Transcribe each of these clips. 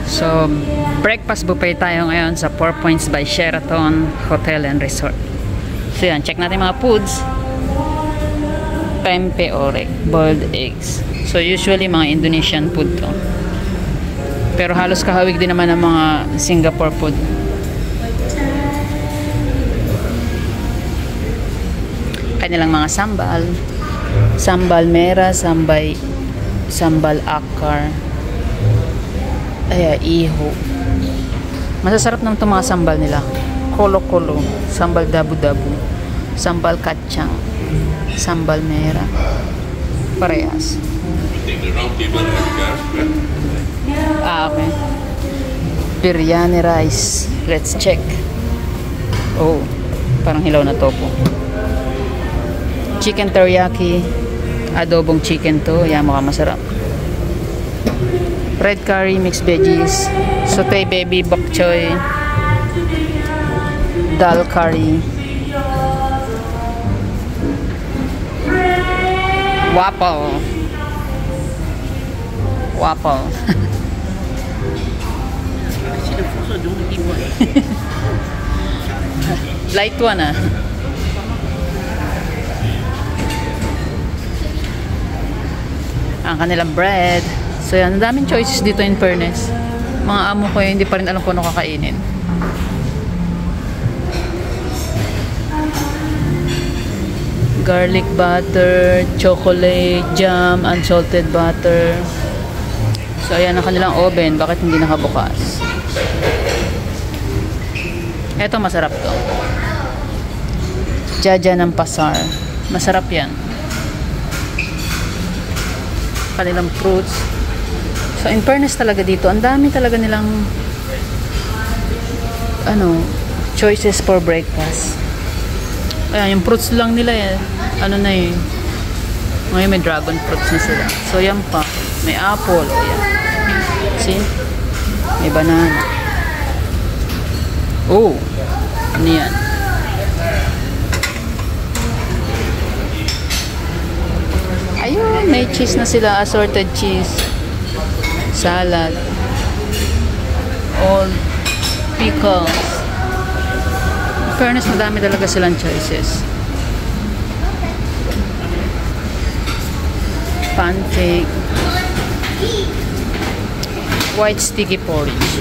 So, breakfast buffet tayo ngayon sa 4 Points by Sheraton Hotel and Resort. So yan, check natin mga foods. Pempek orek, boiled eggs. So usually mga Indonesian food to. Pero halos kahawig din naman ng mga Singapore food. Kanilang mga sambal. Sambal mera, sambal akar. Ay, iho. Masasarap naman itong mga sambal nila. Kolo-kolo, sambal dabu-dabu, sambal kacang, sambal mera. Parehas. Okay. Biryani rice. Let's check. Oh, parang hilaw na topo. Chicken teriyaki. Adobong chicken to. Yan, mukhang masarap. Red curry, mixed veggies, sauté baby bok choy, dal curry, waffle, light one ah. Ang kanilang bread. So yan, ang daming choices dito in fairness. Mga amo ko hindi pa rin alam kung ano kakainin. Garlic butter, chocolate, jam, unsalted butter. So ayan ang kanilang oven. Bakit hindi nakabukas? Eto masarap to. Jaja ng pasar. Masarap yan. Kanilang fruits. So in fairness talaga dito, ang dami talaga nilang choices for breakfast. Ayan, yung fruits lang nila eh. Ano na eh. Ngayon may dragon fruits na sila. So yan pa. May apple. O yan. See? May banana. Oh. Ano yan? Ayun, may cheese na sila. Assorted cheese. Salad, all pickles. In fairness, madami talaga silang choices. Pancake, white sticky porridge.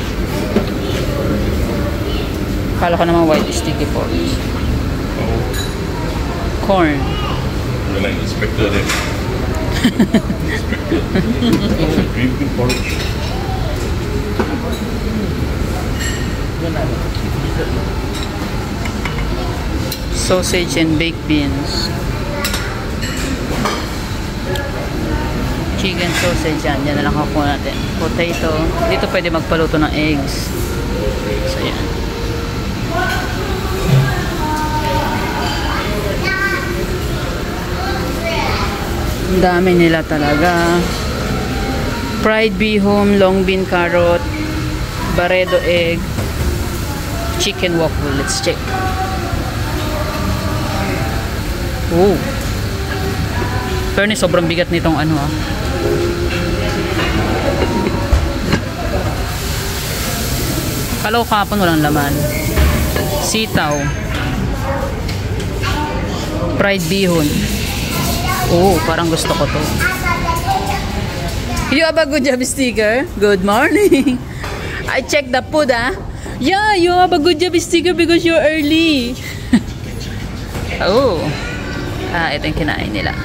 Kala ko naman white sticky porridge. Corn. Sausage and baked beans. Chicken sausage yan. Yan na lang kakuha natin. Potato. Dito pwede magpaluto ng eggs. So yan. Ang dami nila talaga. Fried bihon, long bean carrot, baredo egg, chicken waffle. Let's check. Oh. Pero sobrang bigat nitong Kala ko kahapon walang laman. Sitaw. Fried bihon. Oh, parang gusto ko to. You have a good job sticker. Good morning. I checked the food, ah. Yeah, you have a good job sticker because you're early. Oh. Ito yung kinain nila.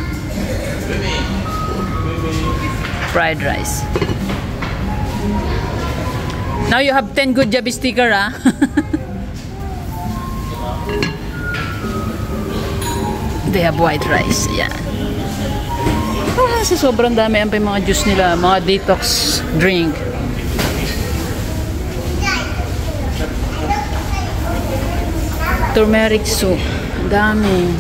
Fried rice. Now you have 10 good job sticker, ah. They have white rice. Yeah. Kasi sobrang dami ang mga juice nila, mga detox drink. Turmeric soup. Dami.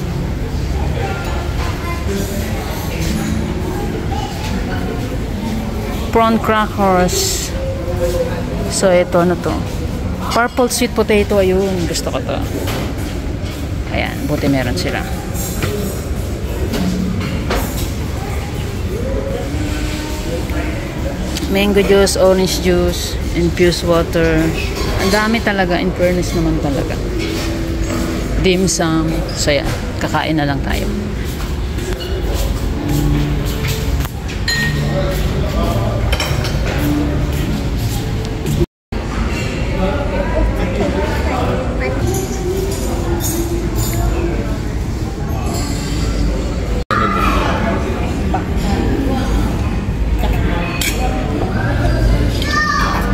Prawn crackers. So ito na to. Purple sweet potato. Ayun, gusto ko to. Ayan, buti meron sila. Mango juice, orange juice, infused water. Ang dami talaga, in fairness naman talaga. Dim sum. So yan, kakain na lang tayo.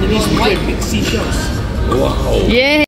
These big seashells. Wow. Yeah.